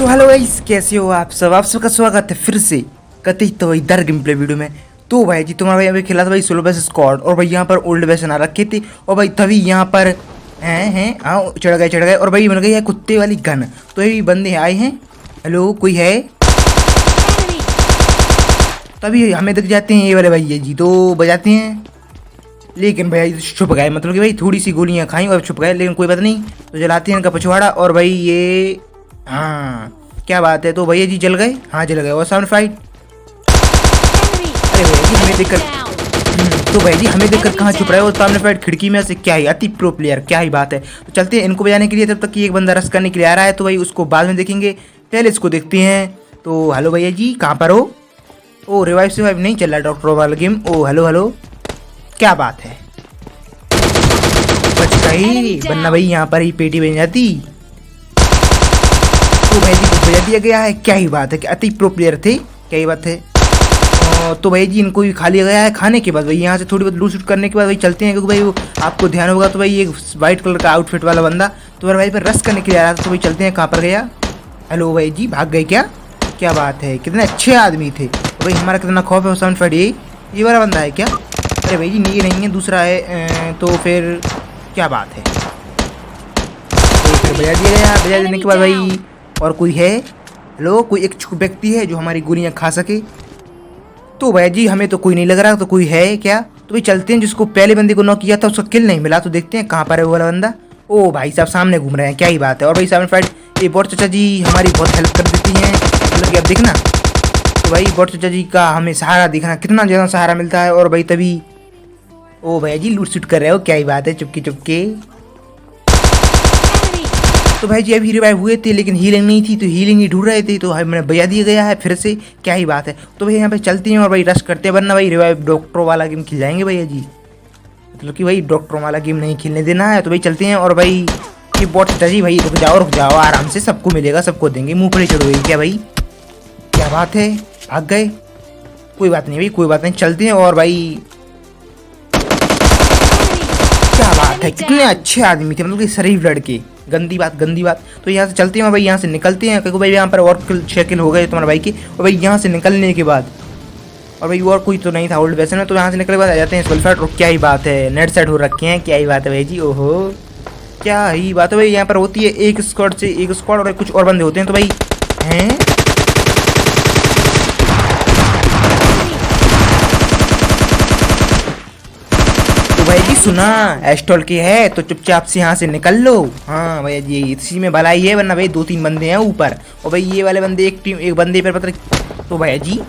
तो hello guys, कैसे हो आप सबका स्वागत है फिर से कतई तो भाई दर गेम प्ले वीडियो में। तो भाई जी तुम्हारा भाई अभी खेला था भाई सोलो वर्सेस स्क्वाड और भाई यहाँ पर ओल्ड वेस्ट आ रखे थे और भाई तभी यहाँ पर हैं हाँ चढ़ गए और भाई मिल गई है कुत्ते वाली गन। तो ये बंदे आए हैं, हेलो कोई है? तभी हमें दिख जाते हैं ये वाले भाई जी, तो बजाते हैं लेकिन भाई छुप गए, मतलब कि भाई थोड़ी सी गोलियां खाई और छुप गए, लेकिन कोई बात नहीं। तो जलाते हैं इनका पिछवाड़ा और भाई ये हाँ क्या बात है। तो भैया जी जल गए, हाँ जल गए और साउंड फाइट। अरे भैया जी हमें देखकर तो भैया जी हमें देखकर कहाँ छुप रहा है वो सामने फाइट खिड़की में से, क्या ही अति प्रो प्लेयर, क्या ही बात है। तो चलते हैं इनको बजाने के लिए, तब तक कि एक बंदा रस करने के लिए आ रहा है, तो भाई उसको बाद में देखेंगे, पहले इसको देखते हैं। तो हेलो भैया जी कहाँ पर हो? ओ रिवाइव नहीं चल रहा डॉक्टर वाला गेम। ओ हेलो हेलो, क्या बात है, बच गई वरना भाई यहाँ पर ही पेटी बन जाती। तो भाई जी को बजा दिया गया है, क्या ही बात है कि अति प्रो प्लेयर थे, क्या ही बात है। तो भाई जी इनको भी खा लिया गया है। खाने के बाद भाई यहाँ से थोड़ी बहुत लूट शूट करने के बाद भाई चलते हैं, क्योंकि भाई वो आपको ध्यान होगा तो भाई एक वाइट कलर का आउटफिट वाला बंदा तो मेरे भाई पर रस करने के लिए आ रहा था। तो भाई चलते हैं, कहाँ पर गया? हेलो भाई जी भाग गए क्या? क्या बात है, कितने अच्छे आदमी थे। तो भाई हमारा कितना खौफ है साउंड फाइट, ये वाला बंदा है क्या? अरे भाई जी ये नहीं है, दूसरा है। तो फिर क्या बात है, तो फिर बजा दिया गया। बजा देने के बाद भाई और कोई है? हेलो कोई एक व्यक्ति है जो हमारी गोलियां खा सके? तो भैया जी हमें तो कोई नहीं लग रहा, तो कोई है क्या? तो भाई चलते हैं, जिसको पहले बंदे को नॉक किया था उसका किल नहीं मिला, तो देखते हैं कहाँ पर है वो वाला बंदा। ओ भाई साहब सामने घूम रहे हैं, क्या ही बात है। और भाई सामने फाइट ये बॉट चाचा जी हमारी बहुत हेल्प कर देती हैं, मतलब कि आप देखना। तो भाई बॉट चाचा जी का हमें सहारा दिखना, कितना ज़्यादा सहारा मिलता है। और भाई तभी ओ भैया जी लूट शूट कर रहे हो, क्या ही बात है, चुपके चुपके। तो भाई जी अभी रिवाइव हुए थे लेकिन हीलिंग नहीं थी, तो हीलिंग ही ढूंढ रहे थे, तो मैंने बजा दिया गया है फिर से, क्या ही बात है। तो भाई यहाँ पे चलते हैं और भाई रश करते हैं, वरना भाई रिवाइव डॉक्टर वाला गेम खेल जाएंगे भैया जी, मतलब कि भाई डॉक्टर वाला गेम नहीं खेलने देना है। तो भाई चलते हैं और भाई ये बॉट जी भाई रुक जाओ आराम से, सबको मिलेगा, सबको देंगे, मुँह पर चढ़ गई क्या भाई? क्या बात है, भाग गए, कोई बात नहीं भाई, कोई बात नहीं, चलते हैं। और भाई क्या बात है, कितने अच्छे आदमी थे, मतलब कि शरीफ लड़के। गंदी बात गंदी बात। तो यहाँ से चलते हैं भाई, यहाँ से निकलते हैं, क्योंकि भाई यहाँ पर और 6 किल हो गए तुम्हारे भाई के। और भाई यहाँ से निकलने के बाद और भाई और कोई तो नहीं था ओल्ड वेस्ट में, तो यहाँ से निकलने के बाद आ जाते हैं सल्फेट। और क्या ही बात है, नेट सेट हो रखे हैं, क्या ही बात है भाई जी। ओहो क्या ही बात है भाई, यहाँ पर होती है एक स्क्वाड से एक स्क्वाड और कुछ और बंदे होते हैं। तो भाई हैं तो भाई जी सुना एस्टॉल की है तो चुपचाप से यहाँ से निकल लो। हाँ भैया जी इसी में भलाई है, वरना भाई 2-3 बंदे हैं ऊपर और भाई ये वाले बंदे एक बंदे पर पता। तो भैया जी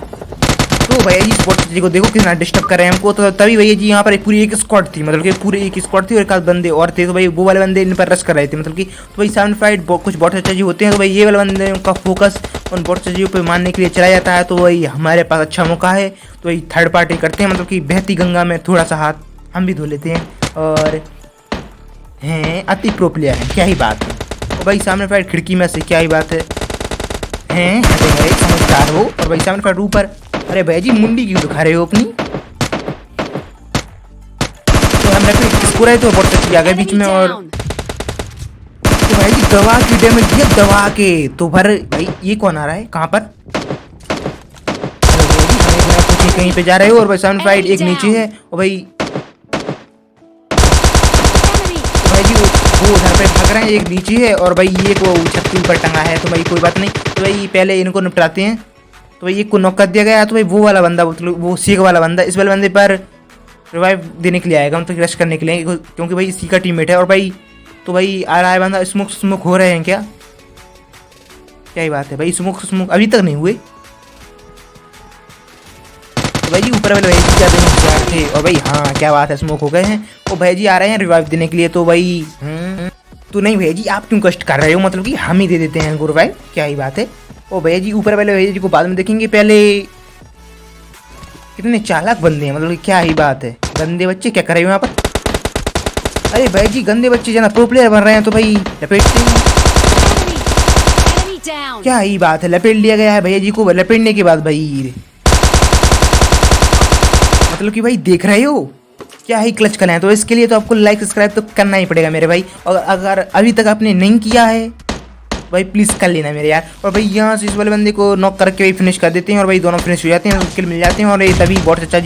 स्पॉट जी को देखो कितना डिस्टर्ब कर रहे हैं हमको। तो तभी भैया जी यहाँ पर पूरी एक स्क्वाड थी, मतलब कि पूरी एक स्क्वाड थी और एक आध बंदे और थे। तो भाई वो वाले बंदे इन पर रश कर रहे थे, मतलब कि तो भाई सामने फाइट कुछ बॉट चाचा जी होते हैं, तो भाई ये वाले बंदे का फोकस उन बॉट चाचा जी पे मारने के लिए चला जाता है। तो भाई हमारे पास अच्छा मौका है, तो भाई थर्ड पार्टी करते हैं, मतलब कि बहती गंगा में थोड़ा सा हाथ हम भी धो लेते हैं। और हैं अति प्रो प्लेयर हैं, क्या ही बात है। और भाई सामने फाइट खिड़की में से, क्या ही बात है, हैं समझदार हो। और भाई सामने फाइट ऊपर, अरे भैया जी मुंडी क्यों दिखा रहे हो अपनी? तो हम रखे किसको रहे, तो बहुत अच्छी आ गए बीच में। और तो भाई जी दवा की डैमेज दिया दवा के, तो भर भाई ये कौन आ रहा है, कहाँ पर? अरे भैया जी हमें कुछ कहीं पे जा रहे हो। और भाई सामने फाइट एक नीचे है और भाई वो उधर पे भाग रहे हैं, एक नीचे है और भाई ये को छत के ऊपर टंगा है। तो भाई कोई बात नहीं, तो भाई पहले इनको निपटाते हैं। तो भाई एक को नॉक कर दिया गया है, तो भाई वो वाला बंदा, मतलब वो सीख वाला बंदा इस वाले बंदे पर रिवाइव देने के लिए आएगा, मतलब रश करने के लिए, क्योंकि भाई इसी का टीममेट है। और भाई तो भाई आ रहा है बंदा, स्मोक हो रहे हैं क्या? क्या ही बात है भाई, स्मोक अभी तक नहीं हुए। तो भाई जी ऊपर वाले भाई जी ज़्यादा इंतजार थे और भाई हाँ क्या बात है, स्मोक हो गए हैं और भाई जी आ रहे हैं रिवाइव देने के लिए। तो भाई तो नहीं भैया जी आप क्यों कष्ट कर रहे हो, मतलब कि हम ही दे देते हैं इनको रिवाइव, क्या ही बात है। ओ भैया जी ऊपर वाले भैया जी को बाद में देखेंगे, पहले कितने चालाक बंदे हैं, मतलब कि क्या ही बात है। गंदे बच्चे क्या कर रहे हो यहाँ पर? अरे भैया जी गंदे बच्चे जना प्रो प्लेयर बन रहे हैं, तो भाई लपेटते हैं, क्या ही बात है। लपेट लिया गया है भैया जी को, लपेटने के बाद भाई मतलब कि भाई देख रहे हो क्या ही क्लच करना है। तो इसके लिए तो आपको लाइक सब्सक्राइब तो करना ही पड़ेगा मेरे भाई, और अगर अभी तक आपने नहीं किया है भाई प्लीज़ कर लेना मेरे यार। और भाई यहाँ से इस वाले बंदे को नॉक करके भाई फिनिश कर देते हैं और भाई दोनों फिनिश हो जाते हैं, किल मिल जाते हैं। और ये तभी बॉट चाचा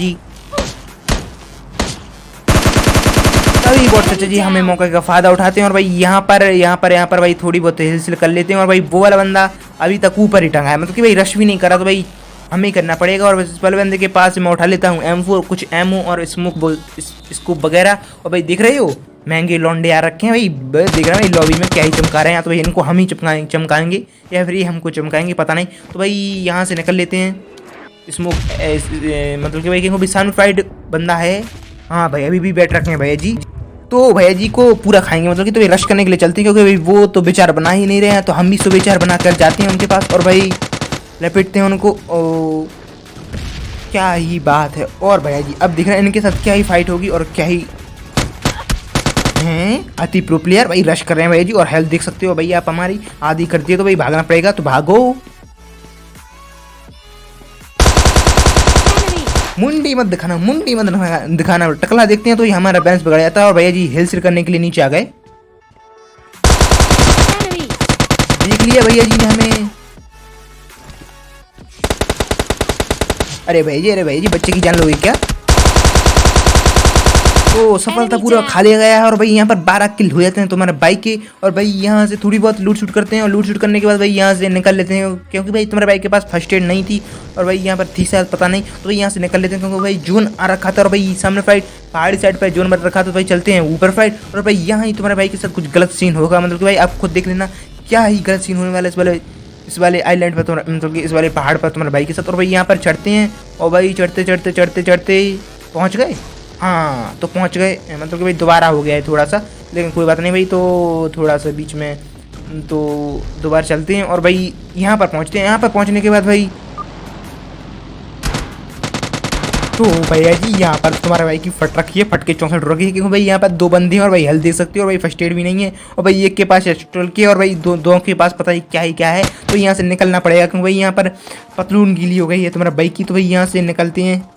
जी हमें मौके का फ़ायदा उठाते हैं और भाई यहाँ पर भाई थोड़ी बहुत हिल कर लेते हैं। और भाई वो वाला बंदा अभी तक ऊपर ही टंगा है, मतलब कि भाई रश भी नहीं करा, तो भाई हमें ही करना पड़ेगा। और इस वाले बंदे के पास मैं उठा लेता हूँ M4, कुछ एमओ और स्कोप वगैरह। और भाई देख रहे हो महंगे लौंडे आ रखे हैं भाई, देख रहे हैं भाई लॉबी में क्या ही चमका रहे हैं। तो भाई इनको हम ही चमकाएंगे या फिर ये हमको चमकाएंगे, पता नहीं। तो भाई यहाँ से निकल लेते हैं स्मोक, मतलब कि भाई क्योंकि भी साइड बंदा है। हाँ भाई अभी भी बैठ रखे हैं भैया जी, तो भैया जी को पूरा खाएंगे, मतलब कि तो ये रश करने के लिए चलते हैं, क्योंकि भाई वो तो बेचार बना ही नहीं रहे हैं, तो हम भी सो बेचार बना कर जाते हैं उनके पास और भाई लपेटते हैं उनको। ओ क्या ही बात है। और भैया जी अब दिख रहा है इनके साथ क्या ही फाइट होगी और क्या ही हैं अति प्रो प्लेयर भाई रश कर रहे हैं भैया जी। और हेल्थ देख सकते हो भाई आप, हमारी आधी कर दी है, तो भाई भागना पड़ेगा, तो भागो। मुंडी मत दिखाना टकला देखते हैं तो ये हमारा बैलेंस बिगड़ जाता है। और भैया जी हिल सिर करने के लिए नीचे आ गए, देख लिया भैया जी ने हमें। अरे भैया जी बच्चे की जान लोगे क्या? तो सफलता पूरा खा लिया गया है। और भाई यहाँ पर 12 किल हो जाते हैं तुम्हारे बाइक के। और भाई यहाँ से थोड़ी बहुत लूट शूट करते हैं और लूट शूट करने के बाद भाई यहाँ से निकल लेते हैं, क्योंकि भाई तुम्हारे बाइक के पास फर्स्ट एड नहीं थी और भाई यहाँ पर थी शायद, पता नहीं। तो भाई यहाँ से निकल लेते हैं क्योंकि भाई जोन आ रखा था और भाई सामने फाइट पहाड़ी साइड पर जोन बन रखा था, तो भाई चलते हैं ऊपर फाइट। और भाई यहाँ ही तुम्हारे बाइक के साथ कुछ गलत सीन होगा, मतलब कि भाई आप खुद देख लेना क्या ही गलत सीन होने वाला है इस वाले आइलैंड पर, मतलब कि इस वाले पहाड़ पर तुम्हारे बाइक के साथ। और भाई यहाँ पर चढ़ते हैं और भाई चढ़ते पहुँच गए। हाँ तो पहुँच गए, मतलब कि भाई दोबारा हो गया है थोड़ा सा, लेकिन कोई बात नहीं भाई। तो थोड़ा सा बीच में तो दोबारा चलते हैं और भाई यहाँ पर पहुँचते हैं। यहाँ पर पहुँचने के बाद भाई तो भैया जी यहाँ पर तुम्हारे भाई की फट रखी है, फट के 64 रखी है, क्योंकि भाई यहाँ पर 2 बंदे हैं और भाई हेल्थ देख सकते हो। और भाई फर्स्ट एड भी नहीं है और भाई एक के पास एस्ट्रल की और भाई दो के पास पता ही क्या है। तो यहाँ से निकलना पड़ेगा क्योंकि भाई यहाँ पर पतलून गीली हो गई है तुम्हारा बाइक की। तो भाई यहाँ से निकलते हैं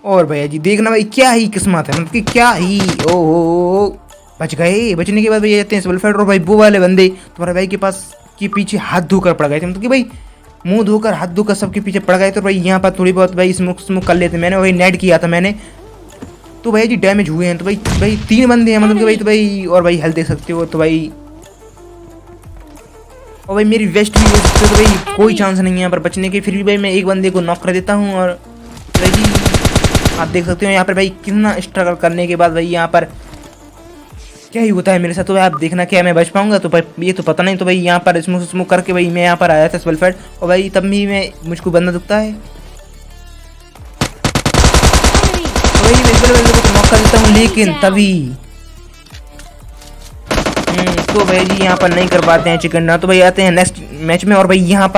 और भैया जी देखना भाई क्या ही किस्मत है, मतलब कि क्या ही ओहो बच गए। बचने के बाद भैया जाते हैं सल्फेट और भाई वो वाले बंदे तुम्हारे भाई के पास के पीछे हाथ धोकर पड़ गए थे, मतलब कि भाई मुंह धोकर हाथ धोकर सबके पीछे पड़ गए। तो भाई यहाँ पर थोड़ी बहुत भाई स्मोक कर लेते मैंने, वही नेट किया था मैंने, तो भैया जी डैमेज हुए हैं। तो भाई 3 बंदे हैं, मतलब कि भाई तो भाई और भाई हेल्थ देख सकते हो। तो भाई और भाई मेरी वेस्ट भी देख सकते हो, तो भाई कोई चांस नहीं है यहाँ पर बचने के। फिर भी भाई मैं एक बंदे को नॉक कर देता हूँ। और भाई जी आप देख सकते हो यहाँ पर भाई कितना स्ट्रगल करने के बाद भाई यहाँ पर क्या ही होता है मेरे साथ। तो आप देखना क्या मैं बच पाऊंगा, तो भाई ये तो पता नहीं। तो भाई यहाँ पर स्मोक करके भाई मैं यहाँ पर आया था सल्फेट, और भाई तब भी मैं मुझको बंदा दुखता है, तो भाई मैं इस बंदे को नॉक कर देता हूँ, लेकिन तभी तो भाई जी यहाँ पर नहीं कर पाते हैं चिकन ना। तो भाई आते हैं नेक्स्ट मैच में। और भाई यहाँ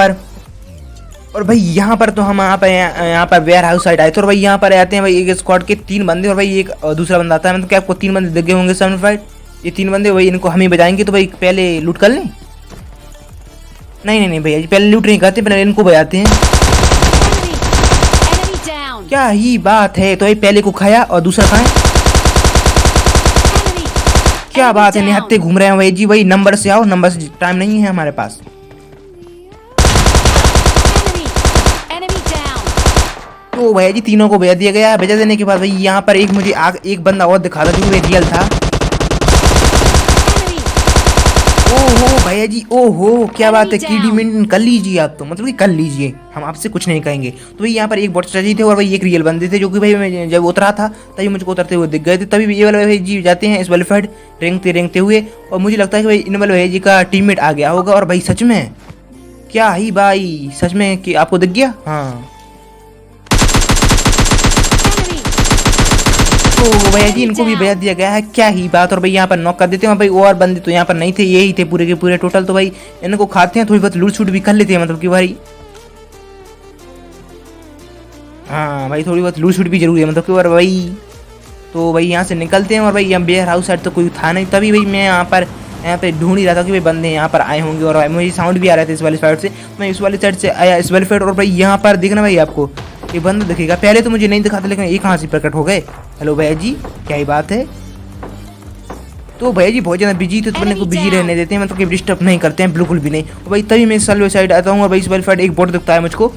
पर तो हम यहाँ पर वेयर हाउस साइड आए थे। और भाई यहाँ पर आते हैं भाई एक स्क्वाड के 3 बंदे और भाई एक दूसरा बंदा आता है, मतलब कि आपको 3 बंदे दिख गए होंगे सामने फाइट। ये 3 बंदे भाई इनको हम ही बजाएंगे। तो भाई पहले लूट कर लें, नहीं भैया जी पहले लूट नहीं करते, पहले इनको बजाते हैं। क्या ही बात है, तो भाई पहले को खाया और दूसरा खाएं, क्या बात है। निहत्ते घूम रहे हैं भाई जी, भाई नंबर से आओ, नंबर से टाइम नहीं है हमारे पास। तो भैया जी तीनों को भेज दिया गया। भेजा देने के बाद भाई यहाँ पर एक मुझे एक बंदा और दिखा था जो रियल था। ओहो भैया जी ओहो क्या बात है, कीडी मेंटेन कर लीजिए आप, तो मतलब कि कर लीजिए, हम आपसे कुछ नहीं कहेंगे। तो भाई यहाँ पर एक बॉट चाची थे और भाई एक रियल बंदे थे, जो कि भाई मैं जब उतरा था तभी मुझको उतरते हुए दिख गए थे। तभी ये वाले भाई जी जाते हैं इस वाले फाइट रेंगते हुए, और मुझे लगता है कि भाई इन वाले भाई जी का टीममेट आ गया होगा। और भाई सच में क्या ही भाई, सच में कि आपको दिख गया। हाँ तो भैया जी इनको भी भेज दिया गया है, क्या ही बात। और भाई यहाँ पर नॉक कर देते हैं भाई, और बंदे तो यहाँ पर नहीं थे, यही थे पूरे के पूरे टोटल। तो भाई इनको खाते हैं, थोड़ी बहुत लूट शूट भी कर लेते हैं, मतलब कि भाई हाँ भाई थोड़ी बहुत लूट शूट भी जरूरी है, मतलब कि और भाई तो भाई यहाँ से निकलते हैं। और भाई यहाँ वेयर हाउस साइड तो कोई था नहीं, तभी भाई मैं यहाँ पे ढूंढ ही रहा था कि भाई बंदे यहाँ पर आए होंगे। और मुझे साउंड भी आ रहा था इस वाली साइड से, मैं इस वाली साइड से आया इस वाली साइड। और भाई यहाँ पर देखना भाई आपको ये बंदा दिखेगा, पहले तो मुझे नहीं दिखाते, लेकिन ये कहाँ से प्रकट हो गए। हेलो भैया जी क्या ही बात है। तो भैया जी बहुत ज़्यादा बिजी थे तो मैंने को बिजी रहने देते हैं, मतलब कि डिस्टर्ब नहीं करते हैं बिल्कुल भी नहीं। और भाई तभी मैं इस वाले साइड आता हूँ और भाई इस वाले साइड एक बोट दिखता है मुझको।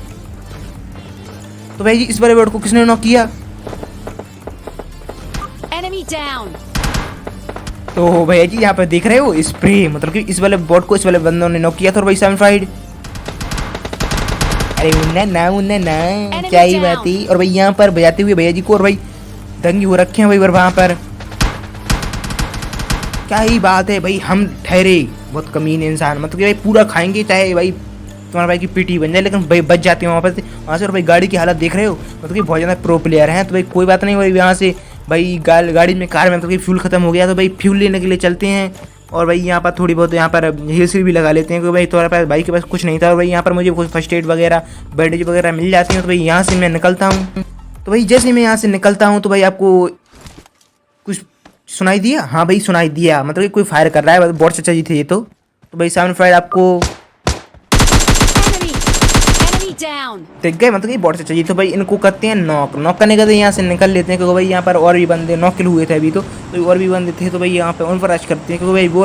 तो भाई जी इस वाले बोट को किसने नॉक किया? तो भैया जी यहाँ पे देख रहे हो स्प्रे, मतलब कि इस वाले बोट को इस वाले बंदों ने नॉक किया था। और भाई 7 फाइड, अरे ना क्या ही बात है। और भाई यहाँ पर बजाते हुए भैया जी को, और भाई दंगे हो रखे हैं भाई वहाँ पर, क्या ही बात है भाई। हम ठहरे बहुत कमीने इंसान, मतलब कि भाई पूरा खाएंगे चाहे भाई तुम्हारे भाई की पीटी बन जाए, लेकिन भाई बच जाते हैं वहाँ से। और भाई गाड़ी की हालत देख रहे हो, मतलब कि बहुत ज़्यादा प्रो प्लेयर हैं। तो भाई कोई बात नहीं भाई, यहाँ से भाई गाड़ी में कार में मतलब कि फ्यूल खत्म हो गया तो भाई फ्यूल लेने के लिए चलते हैं। और भाई यहाँ पर थोड़ी बहुत यहाँ पर हिल भी लगा लेते हैं, क्योंकि भाई तुम्हारे पास भाई के पास कुछ नहीं था। और भाई यहाँ पर मुझे कुछ फर्स्ट एड वगैरह बैंडेज वगैरह मिल जाती हैं। तो भाई यहाँ से मैं निकलता हूँ। तो भाई जैसे मैं यहाँ से निकलता हूँ तो भाई आपको कुछ सुनाई दिया? हाँ भाई सुनाई दिया, मतलब कि कोई फायर कर रहा है, बहुत चाचा जी थे ये तो भाई 7 फायर आपको देख गए, मतलब कि बहुत चाचा जी। तो भाई इनको करते हैं नॉक करने का, तो यहाँ से निकल लेते हैं, क्योंकि भाई यहाँ पर और भी बंदे नॉक किल हुए थे अभी तो और भी बंदे थे। तो भाई यहाँ पे उन पर रश करते हैं, क्योंकि भाई वो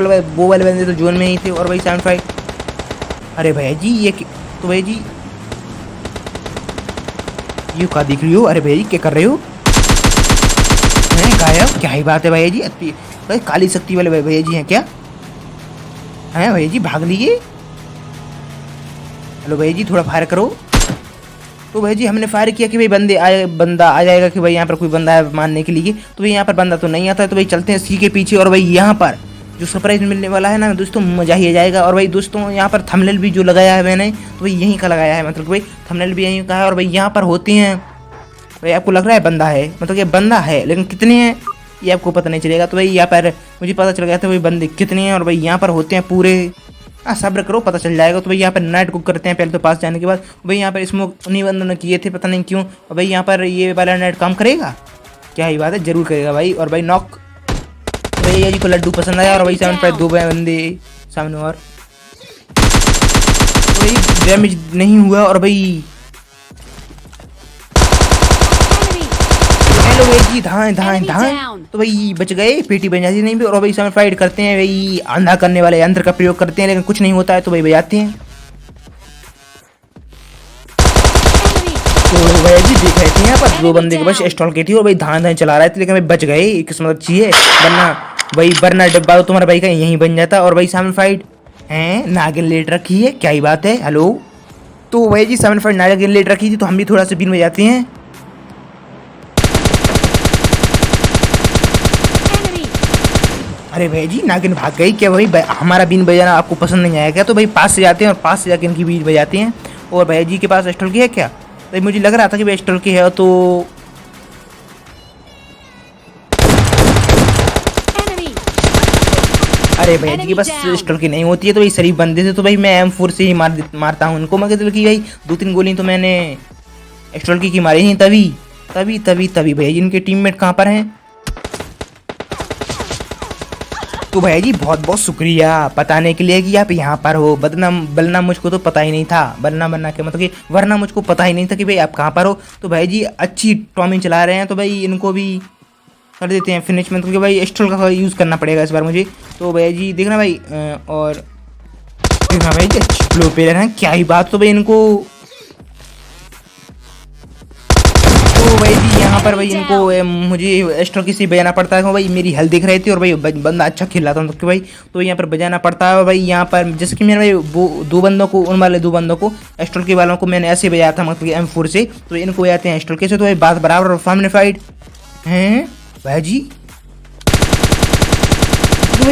वाले बंदे तो जोन में ही थे। और भाई 7 फायर, अरे भैया जी ये तो भैया जी ये क्या दिख रही हो? अरे भैया जी क्या कर रहे हो? गायब, क्या ही बात है भैया जी। भाई काली शक्ति वाले भैया जी हैं क्या? हैं भैया जी भाग लिए? हेलो भैया जी थोड़ा फायर करो। तो भैया जी हमने फायर किया कि भाई बंदा आ जाएगा, कि भाई यहाँ पर कोई बंदा है मारने के लिए। तो भाई यहाँ पर बंदा तो नहीं आता है, तो भाई चलते हैं सी के पीछे। और भाई यहाँ पर जो सरप्राइज मिलने वाला है ना दोस्तों, मजा ही आ जाएगा। और भाई दोस्तों यहाँ पर थंबनेल भी जो लगाया है मैंने, तो भाई यहीं का लगाया है, मतलब भाई थंबनेल भी यहीं का है। और भाई यहाँ पर होते हैं भाई, आपको लग रहा है बंदा है, मतलब कि बंदा है, लेकिन कितने हैं ये आपको पता नहीं चलेगा। तो भाई यहाँ पर मुझे पता चल गया था भाई बंदे कितने हैं। और भाई यहाँ पर होते हैं पूरे, सब्र करो पता चल जाएगा। तो भाई यहाँ पर नाइट कुक करते हैं पहले, तो पास जाने के बाद भाई यहाँ पर स्मोक उन्हीं बंदों ने किए थे, पता नहीं क्यों। और भाई यहाँ पर ये वाला नाइट काम करेगा, क्या ही बात है, जरूर करेगा भाई। और भाई नॉक, भैया जी को लड्डू पसंद आया। और भाई 7 पर 2 बंदे सामने, और तो भाई डैमेज नहीं हुआ। और भाई हेलो भाई जी धाएं तो भाई बच गए, पेटी बन जाती नहीं भी। और भाई 7 फाइट करते हैं भाई, अंधा करने वाले यंत्र का प्रयोग करते हैं, लेकिन कुछ नहीं होता है, तो भाई बजाते हैं। तो भैया जी देख रहे थे यहाँ पर 2 बंदे के बस स्टॉल की थी, और भाई धाएं चला रहे थे, लेकिन भाई बच गए, किस्मत अच्छी है। वरना डब्बा तो तुम्हारा भाई का यहीं बन जाता। और भाई 7 फाइट हैं, नागिन लेट रखी है, क्या ही बात है। हेलो, तो भैया जी 7 फाइट नागिन लेट रखी थी, तो हम भी थोड़ा सा बीन बजाते हैं। अरे भैया जी नागिन भाग गई क्या? भाई हमारा बीन बजाना आपको पसंद नहीं आया क्या? तो भाई पास से जाते हैं और पास से जाके इनकी बीन बजाते हैं। और भैया जी के पास स्टॉल की है क्या? भाई मुझे लग रहा था कि भाई स्टॉल की है, तो अरे भैया जी के पास स्टॉल की नहीं होती है, तो भाई शरीफ बंदे थे, तो भाई मैं M4 से ही मारता हूँ उनको। मगर कि भाई 2-3 गोली तो मैंने स्टॉल की मारी ही, तभी भैया जी इनके टीममेट कहाँ पर हैं? तो भैया जी बहुत बहुत शुक्रिया बताने के लिए कि आप यहाँ पर हो। बलना मुझको तो पता ही नहीं था, वरना के मतलब कि वरना मुझको पता ही नहीं था कि भाई आप कहाँ पर हो। तो भाई जी अच्छी टॉमिंग चला रहे हैं, तो भाई इनको भी कर देते हैं फिनिश में, क्योंकि भाई स्टोल का यूज़ करना पड़ेगा इस बार मुझे। तो भैया जी देखना भाई, और देखना भाई जी अच्छी प्रो प्लेयर हैं, क्या ही बात। तो भाई इनको, तो भाई जी यहाँ पर भाई इनको मुझे स्टॉल किसी बजाना पड़ता है, भाई मेरी हेल्थ दिख रही थी, और भाई बंदा अच्छा खेल रहा था, तो भाई तो यहाँ पर बजाना पड़ता है। भाई यहाँ पर जैसे कि मैंने भाई वो 2 बंदों को, उन वाले 2 बंदों को स्टॉल के वालों को मैंने ऐसे बजाया था, मतलब कि M4 से, तो इनको बजाते हैं स्टॉल के से। तो भाई बात बराबर। और सामने फाइट हैं भाई जी, तो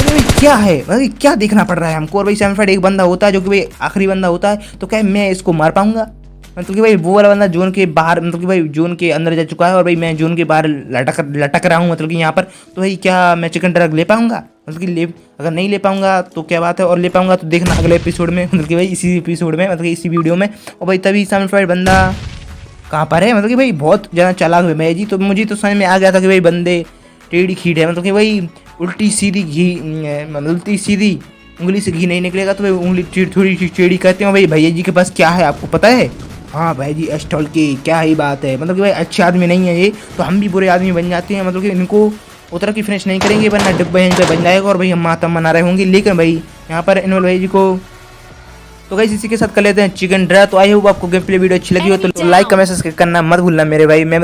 भाई क्या है भाई, क्या देखना पड़ रहा है हमको। और भाई 7 फाइट एक बंदा होता है जो कि भाई आखिरी बंदा होता है, तो क्या मैं इसको मार पाऊंगा? मतलब कि भाई वो वाला बंदा जोन के बाहर, मतलब कि भाई जोन के अंदर जा चुका है, और भाई मैं जोन के बाहर लटक रहा हूँ, मतलब कि यहाँ पर। तो भाई क्या मैं चिकन ड्रग ले पाऊंगा? मतलब कि अगर नहीं ले पाऊंगा तो क्या बात है, और ले पाऊंगा तो देखना अगले एपिसोड में, मतलब कि भाई इसी एपिसोड में, मतलब कि इसी वीडियो में। और भाई तभी 7 फाइट बंदा कहाँ पर है, मतलब कि भाई बहुत ज़्यादा चालाक है भैया जी। तो मुझे तो समझ में आ गया था कि भाई बंदे टेढ़ी खीट है, मतलब कि भाई उल्टी सीधी उंगली से घी नहीं निकलेगा, तो भाई उंगली थोड़ी टेढ़ी करते हैं। भाई भैया जी के पास क्या है आपको पता है? हाँ भाई जी स्टॉल की, क्या ही बात है, मतलब कि भाई अच्छे आदमी नहीं है ये, तो हम भी बुरे आदमी बन जाते हैं, मतलब कि इनको उतर की फिनिश नहीं करेंगे वरना डिब्बा यहीं पे बन जाएगा और भाई हम मातम मना रहे होंगे। लेकिन भाई यहाँ पर इनवल भाई जी को तो गाइस इसी के साथ कर लेते हैं चिकन ड्राई। तो आई होप आपको गेम प्ले वीडियो अच्छी लगी हो तो लाइक कमेंट सब्सक्राइब करना मत भूलना मेरे भाई। मैं